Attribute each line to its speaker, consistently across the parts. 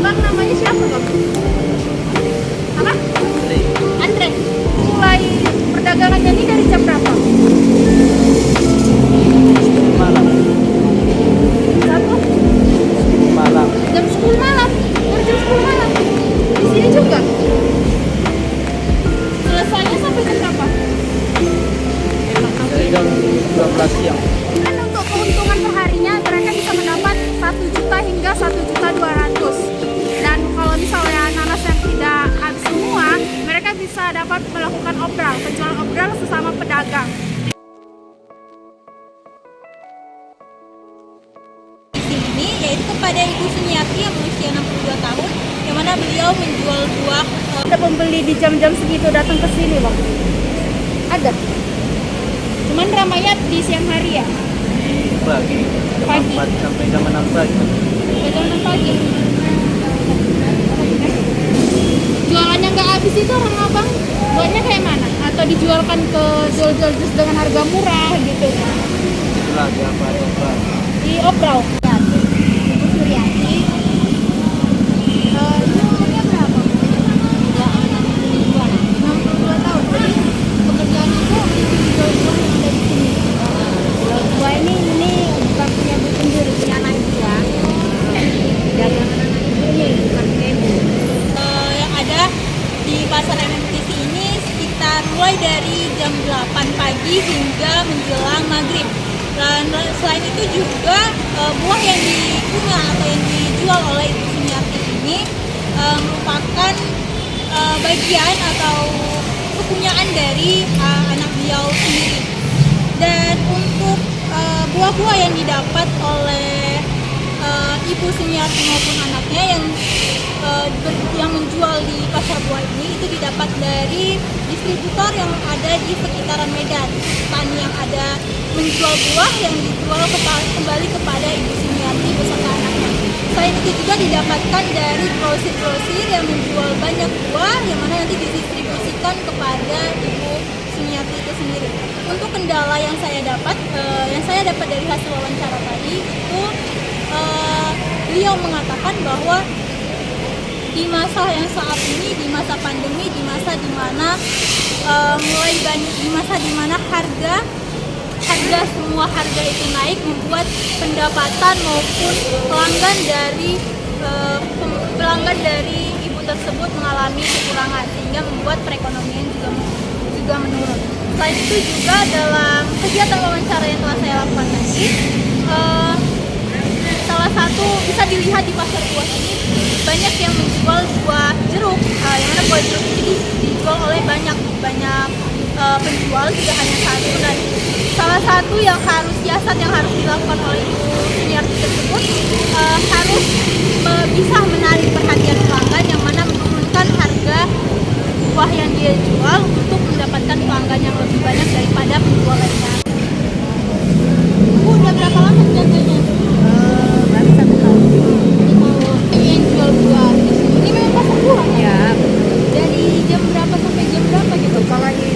Speaker 1: Abang namanya siapa, Bang? Apa? Andre. Mulai perdagangannya ini dari jam berapa?
Speaker 2: Malam.
Speaker 1: Satu.
Speaker 2: Malam.
Speaker 1: Jam 10 malam. Baru jam 10 malam. Di sini juga. Selesainya sampai jam berapa?
Speaker 2: Dari jam 12 siang.
Speaker 1: Dan untuk keuntungan perharinya mereka bisa mendapat 1 juta hingga 1.200.000. Dan kalau misalnya nanas yang tidak habis semua, mereka bisa dapat melakukan obral, penjualan obral sesama pedagang.
Speaker 3: Di sini yaitu kepada Ibu Sumiati yang berusia 62 tahun, yang mana beliau menjual buah.
Speaker 1: Ada pembeli di jam-jam segitu datang ke sini, Bang? Ada. Cuman ramainya di siang hari ya?
Speaker 2: Pagi. Jam
Speaker 1: Pagi.
Speaker 2: 4 sampai jam 6 pagi.
Speaker 1: Jam 6 pagi. Jualannya nggak habis itu orang abang buatnya kayak mana? Atau dijualkan ke jual-jual jus dengan harga murah gitu?
Speaker 2: Itulah apa coba.
Speaker 1: Di obral.
Speaker 3: Ibu Suryati,
Speaker 1: Ini umurnya berapa?
Speaker 3: 62
Speaker 1: tahun. Jadi pekerjaan itu jual buah yang ada di sini.
Speaker 3: buah ini bukan punya ibu sendiri, punya anak ibu ya. Dagangan anak ibu ini bukan punya ibu. Yang ada di pasar MMTC ini sekitar mulai dari jam 8 pagi hingga menjelang maghrib. Dan selain itu juga buah yang dipunya atau yang dijual oleh Ibu Sumiati ini merupakan bagian atau kepunyaan dari anak beliau sendiri. Dan untuk buah-buah yang didapat oleh Ibu Sumiati maupun anaknya yang menjual di pasar buah ini itu didapat dari distributor yang ada di sekitaran Medan, petani yang ada menjual buah yang dijual kembali kepada Ibu Sumiati beserta anaknya. Selain itu juga didapatkan dari grosir-grosir yang menjual banyak buah yang mana nanti didistribusikan kepada Ibu Sumiati itu sendiri. Untuk kendala yang saya dapat dari hasil wawancara tadi itu beliau mengatakan bahwa di masa yang saat ini, di masa pandemi, di masa dimana semua harga itu naik, membuat pendapatan maupun pelanggan dari ibu tersebut mengalami kekurangan sehingga membuat perekonomian juga menurun. Selain itu juga dalam kegiatan wawancara yang telah saya lakukan tadi, salah satu bisa dilihat di pasar buah ini banyak yang menjual buah jeruk, yang mana buah jeruk ini dijual oleh banyak penjual, tidak hanya satu. Dan salah satu yang harus dilakukan oleh Ibu Sumiati tersebut harus bisa menarik perhatian pelanggan, yang mana menurunkan harga buah yang dia jual untuk mendapatkan pelanggan yang lebih banyak daripada penjual lainnya. Bu, udah berapa lama jaganya?
Speaker 1: Baru 1 tahun.
Speaker 3: Yang jual buah di sini. Ini memang pasar buah kan?
Speaker 1: Ya,
Speaker 3: Dari jam berapa sampai jam berapa gitu?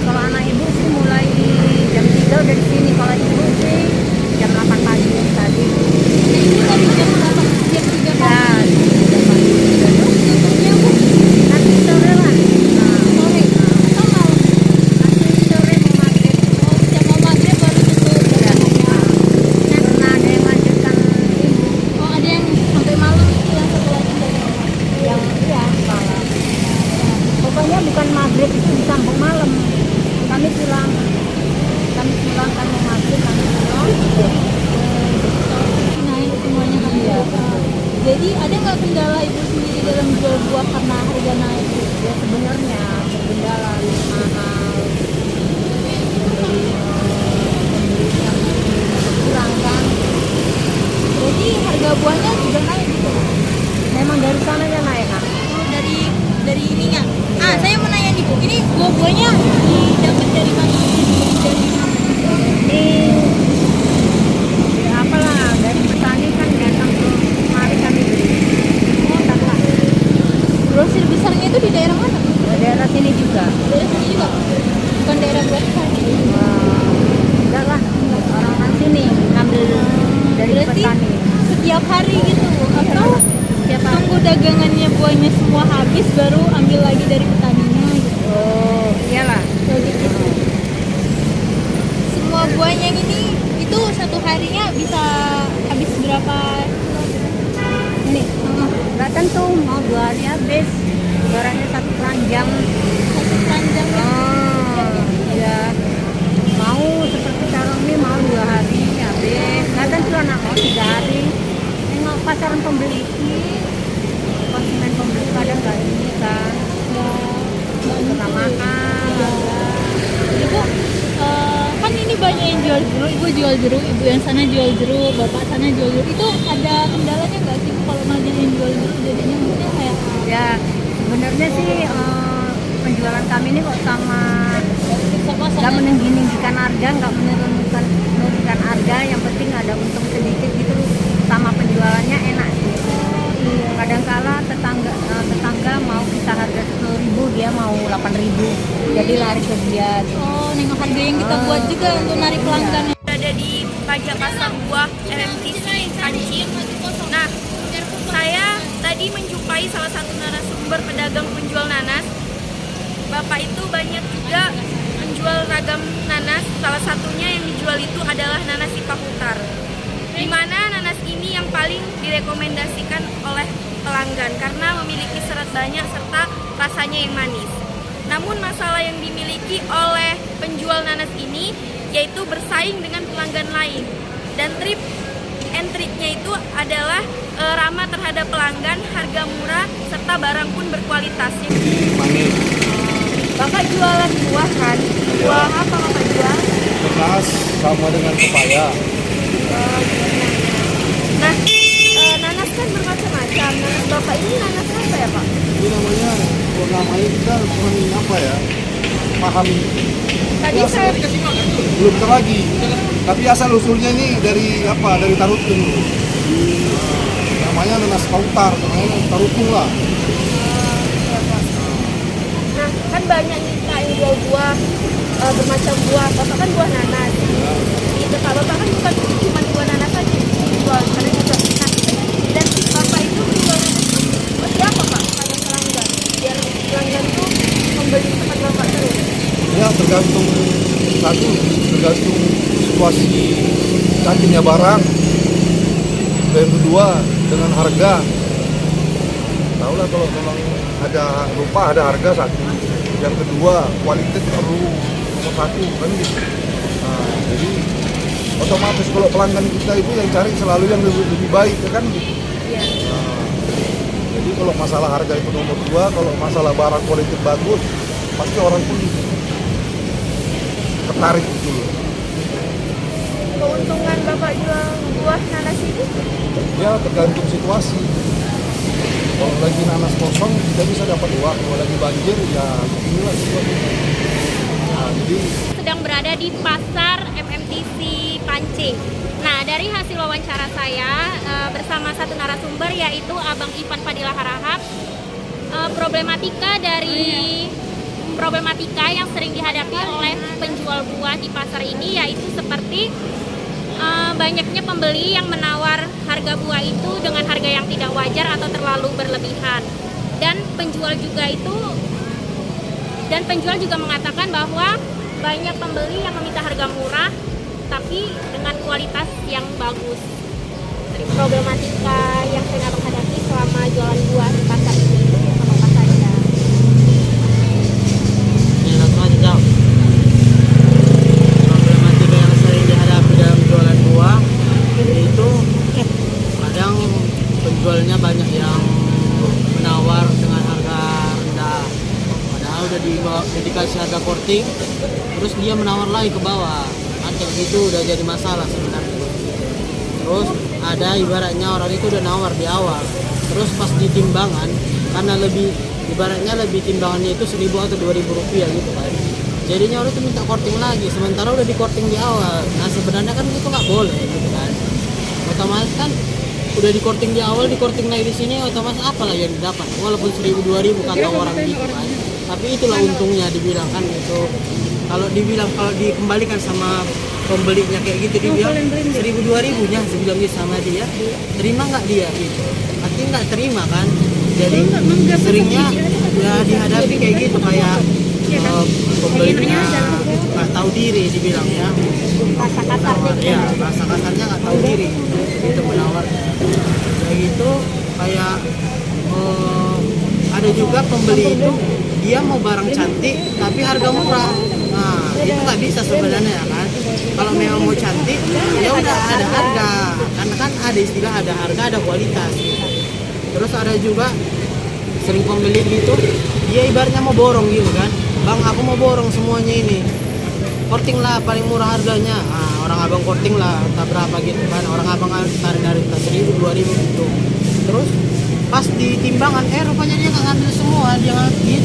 Speaker 1: kalau anak ibu sih mulai jam 3 udah di sini. Kalau ibu sih jam 8 pagi tadi.
Speaker 3: Nah, itu dari jam berapa? Jam 3
Speaker 1: Ya,
Speaker 3: pagi.
Speaker 1: tutupnya Bu nanti sore lah.
Speaker 3: Sore atau malam?
Speaker 1: Nanti sore mau maghrib.
Speaker 3: Oh, jam mau maghrib baru tutup
Speaker 1: Ya.
Speaker 3: dagangannya.
Speaker 1: Karena ada yang lanjutkan ini
Speaker 3: Oh, ada yang sampai malam itu yang satu lagi dagangan.
Speaker 1: yang malam. Pokoknya bukan maghrib itu disambung malam. Kami pulang kan mau maghrib kami pulang.
Speaker 3: Naik semuanya kan ya. Jadi ada nggak kendala ibu sendiri dalam jual buah karena harga naik?
Speaker 1: Ya sebenarnya kendala mahal. Pembeli yang kurang kan.
Speaker 3: Jadi harga buahnya juga naik gitu.
Speaker 1: Memang dari sananya naik kan.
Speaker 3: Oh, dari ininya. Saya mau nanya nih Bu, ini buah-buahnya didapat dari mana? Dari
Speaker 1: Di apalah dari petani kan datang ke mari kami beli. Lah.
Speaker 3: grosir besarnya itu di daerah mana?
Speaker 1: Daerah sini juga.
Speaker 3: Daerah sini juga? Bukan daerah besar.
Speaker 1: Enggak lah, orang sini ngambil dari
Speaker 3: Berarti
Speaker 1: petani.
Speaker 3: setiap hari gitu atau
Speaker 1: Tiap hari.
Speaker 3: tunggu dagangannya buahnya semua habis baru ambil lagi dari petaninya gitu.
Speaker 1: Oh, iyalah.
Speaker 3: Logik gitu. Semua buahnya ini itu satu harinya bisa habis berapa
Speaker 4: Ini nggak tentu mau 2 hari habis, barangnya 1 keranjang.
Speaker 3: satu keranjang ya?
Speaker 4: Ya mau seperti sekarang ini mau 2 hari habis, nggak tentu anak mau 3 hari. Nengok pasaran pembeli ini, konsumen pembeli kadang nggak ini kan, pernah makan.
Speaker 3: Ibu kan ini banyak yang jual jeruk, ibu jual jeruk, ibu yang sana jual jeruk, bapak sana jual jeruk. Itu ada kendalanya nggak sih Bu, kalau banyak yang jual jeruk jadinya maksudnya kayak
Speaker 4: Ya sebenarnya sih penjualan kami ini kok sama nggak meninggikan harga, nggak menurunkan harga, yang penting ada untung sedikit gitu, sama penjualannya enak sih. Kadangkala tetangga mau kita harga 10.000, dia mau 8.000, jadi lari ke dia gitu.
Speaker 3: oh nengok harga yang kita buat juga untuk narik pelanggan.
Speaker 1: Ada di pajak pasar buah MMTC Panci. Nah, saya tadi menjumpai salah satu narasumber pedagang penjual nanas. Bapak itu banyak juga menjual ragam nanas. Salah satunya yang dijual itu adalah nanas Ipakutar, di mana nanas ini yang paling direkomendasikan oleh pelanggan karena memiliki serat banyak serta rasanya yang manis. Namun masalah yang dimiliki oleh penjual nanas ini yaitu bersaing dengan pelanggan lain, dan triknya itu adalah ramah terhadap pelanggan, harga murah, serta barang pun berkualitas.
Speaker 2: Manis.
Speaker 1: Bapak jualan buah kan? Buah apa Bapak jual?
Speaker 2: Nanas sama dengan pepaya.
Speaker 1: Nah, nanas kan bermacam-macam. Nanas Bapak ini nanas apa ya Pak?
Speaker 5: Ini namanya, kalau namanya kita kurang apa ya, paham.
Speaker 1: Tadi
Speaker 5: Ya,
Speaker 1: saya
Speaker 5: belum tahu lagi. Tapi asal usulnya ini dari apa? Dari Tarutung. Namanya nanas kautar, namanya Tarutung lah.
Speaker 1: Nah, kan banyak nih Kak yang jual buah, bermacam buah. Bapak kan buah nanas. Gitu Kak, Bapak kan bukan cuma buah nanas saja yang dijual, karena juga. Nah, dan Bapak itu menjual nanas itu seperti apa Pak pada pelanggan? Biar pelanggan itu membeli tempat Bapak terus.
Speaker 5: Ya tergantung situasi cacingnya barang. Dan yang kedua dengan harga. Tahu lah kalau memang ada harga satu. Yang kedua kualitas perlu nomor 1 kan gitu. Nah, jadi otomatis kalau pelanggan kita itu yang cari selalu yang lebih baik kan gitu. Nah, jadi kalau masalah harga itu nomor 2, kalau masalah barang kualitas bagus pasti orang pun tertarik gitu loh.
Speaker 1: Keuntungan Bapak jual buah nanas ini?
Speaker 5: Ya tergantung situasi. Kalau lagi nanas kosong kita bisa dapat uang, kalau lagi banjir ya inilah situasinya. Nah, jadi
Speaker 3: Sedang berada di pasar MMTC Pancing. Nah, dari hasil wawancara saya bersama satu narasumber yaitu Abang Ivan Fadilah Harahap, problematika yang sering dihadapi oleh penjual buah di pasar ini yaitu seperti banyaknya pembeli yang menawar harga buah itu dengan harga yang tidak wajar atau terlalu berlebihan, dan penjual juga mengatakan bahwa banyak pembeli yang meminta harga murah tapi dengan kualitas yang bagus. Problematika yang saya hadapi selama jualan buah di pasar ini itu apa saja?
Speaker 2: Ini langsung aja jawab. Problematika yang sering dihadapi dalam jualan buah itu kadang penjualnya banyak yang menawar dengan harga rendah, padahal udah dikasih harga korting, terus dia menawar lagi ke bawah. Kayak gitu udah jadi masalah sebenarnya. Terus ada ibaratnya orang itu udah nawar di awal, terus pas di timbangan karena lebih timbangannya itu 1.000 atau 2.000 rupiah gitu kan, jadinya orang itu minta korting lagi sementara udah di korting di awal. Nah sebenarnya kan itu nggak boleh gitu kan, otomatis kan udah di korting di awal, di korting lagi di sini, otomatis apa lagi yang didapat walaupun 1.000 2.000 kata orang gitu kan. Tapi itulah untungnya dibilang kan itu, kalau dikembalikan sama pembelinya kayak gitu, dia bilang 1.000 2.000 nya, saya bilang gitu sama dia, terima nggak dia gitu, artinya nggak terima kan. Jadi seringnya ya dihadapi kayak gitu kayak pembelinya nggak tahu diri dibilang ya.
Speaker 3: Rasa kasarnya gitu.
Speaker 2: Ya, bahasa kasarnya nggak tahu diri itu menawarnya. Kayak gitu kayak ada juga pembeli itu dia mau barang cantik tapi harga murah. Nah, itu nggak bisa sebenarnya kan. Kalau memang mau cantik, ya udah ada harga. Karena kan ada istilah ada harga, ada kualitas. Terus ada juga sering pembeli gitu, dia ibaratnya mau borong gitu kan. Bang, aku mau borong semuanya ini. Korting lah paling murah harganya. Nah, orang abang korting lah, tak berapa gitu kan. Orang abang tarik dari 1.000, 2.000 gitu. Terus pas di timbangan, rupanya dia nggak ngambil semua, dia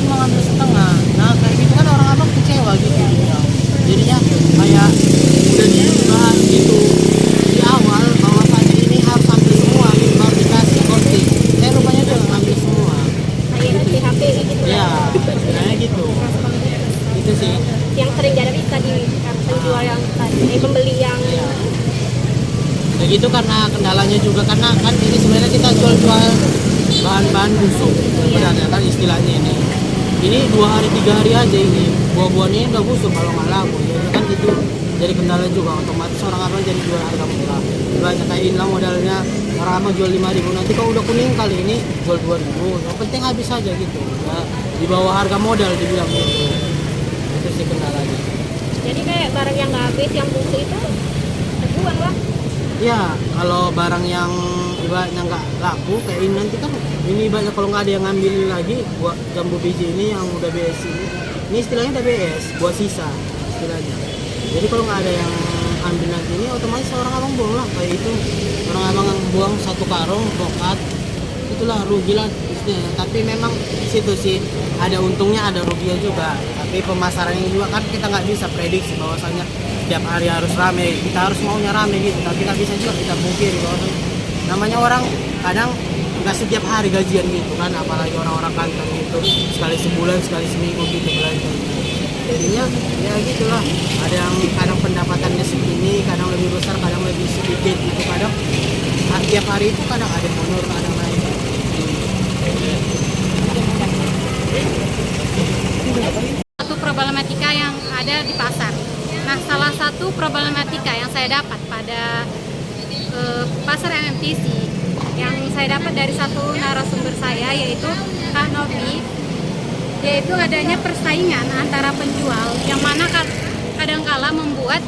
Speaker 2: cuma ngambil setengah. Nah kayak gitu kan orang abang kecewa gitu ya. Jadinya kayak udah dibahas gitu di awal bahwasanya ini harus ambil semua gitu, baru dikasih korting. Rupanya dia nggak ngambil semua.
Speaker 3: Kayak PHP gitu
Speaker 2: Ya,
Speaker 3: lah.
Speaker 2: sebenarnya gitu. Itu sih.
Speaker 3: Yang sering dihadapi tadi penjual yang tadi, pembeli yang
Speaker 2: Ya gitu karena kendalanya juga karena kan ini sebenarnya kita jual-jual bahan-bahan busuk sebenarnya kan istilahnya ini. Ini 2 hari 3 hari aja ini buah-buahnya ini udah busuk kalau nggak laku. Jadi kan itu jadi kendala juga, otomatis orang abang jadi jual harga murah. Banyak kayak inilah modalnya orang abang jual 5.000, nanti kalau udah kuning kali ini jual 2.000. Yang penting habis aja gitu. Ya, di bawah harga modal dibilang gitu. Itu sih kendalanya.
Speaker 3: jadi kayak barang yang nggak habis yang busuk itu terbuang lah.
Speaker 2: Ya, kalau barang yang ibaratnya nggak laku kayak ini nanti kan ini ibaratnya kalau nggak ada yang ngambil lagi buat jambu biji ini yang udah BS ini istilahnya udah BS buat sisa istilahnya. Jadi kalau nggak ada yang ambil nanti ini otomatis orang abang buang lah kayak itu, orang abang buang 1 karung bokat itulah rugi lah istilahnya. Tapi memang di situ sih ada untungnya ada ruginya juga. Tapi pemasarannya juga kan kita nggak bisa prediksi bahwasanya tiap hari harus rame, kita harus maunya rame gitu, tapi nggak bisa juga kita pungkiri bahwa namanya orang kadang nggak setiap hari gajian gitu kan, apalagi orang-orang kantor gitu sekali sebulan sekali seminggu gitu belanja. Jadinya ya gitulah, ada yang kadang pendapatannya segini, kadang lebih besar, kadang lebih sedikit gitu, kadang tiap hari itu kadang ada honor, kadang naik.
Speaker 1: Satu problematika yang ada di pasar. Nah, salah satu problematika yang saya dapat pada pasar MMTC yang saya dapat dari satu narasumber saya yaitu Kak Novi, yaitu adanya persaingan antara penjual yang mana kadangkala membuat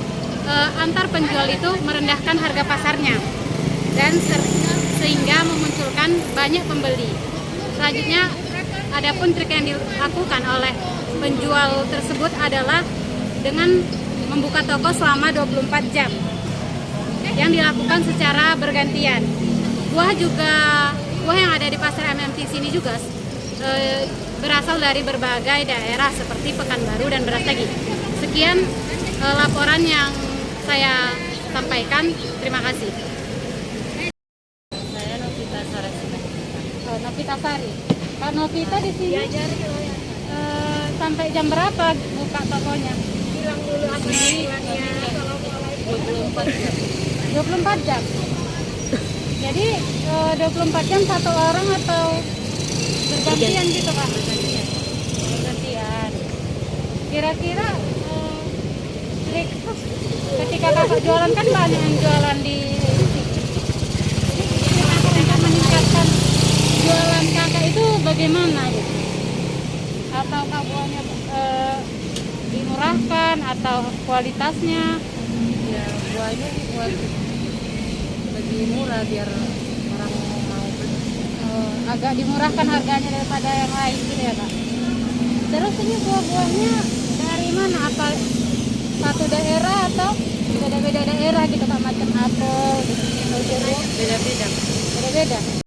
Speaker 1: antar penjual itu merendahkan harga pasarnya dan sehingga memunculkan banyak pembeli. Selanjutnya, adapun trik yang dilakukan oleh penjual tersebut adalah dengan membuka toko selama 24 jam yang dilakukan secara bergantian. Buah yang ada di pasar MMTC ini juga berasal dari berbagai daerah seperti Pekanbaru dan Brastagi. Sekian laporan yang saya sampaikan. Terima kasih.
Speaker 4: Saya Novita Sarasina.
Speaker 1: Novita Sari. Kak Novita di sini sampai jam berapa buka tokonya?
Speaker 3: Bilang dulu apa bulannya.
Speaker 1: 24 jam. Jadi 24 jam satu orang atau bergantian gitu Kak? Bergantian. Kira-kira ketika kakak jualan kan banyak yang jualan di untuk meningkatkan jualan kakak itu bagaimana gitu? Atau buahnya dimurahkan atau kualitasnya?
Speaker 4: Ya buahnya dibuat lebih murah biar orang mau beli.
Speaker 1: Agak dimurahkan harganya daripada yang lain gitu ya Kak. Terus ini buah-buahnya dari mana? Apa satu daerah atau beda-beda daerah gitu Kak, macam apel gitu, jeruk?
Speaker 4: Beda-beda.
Speaker 1: Beda-beda.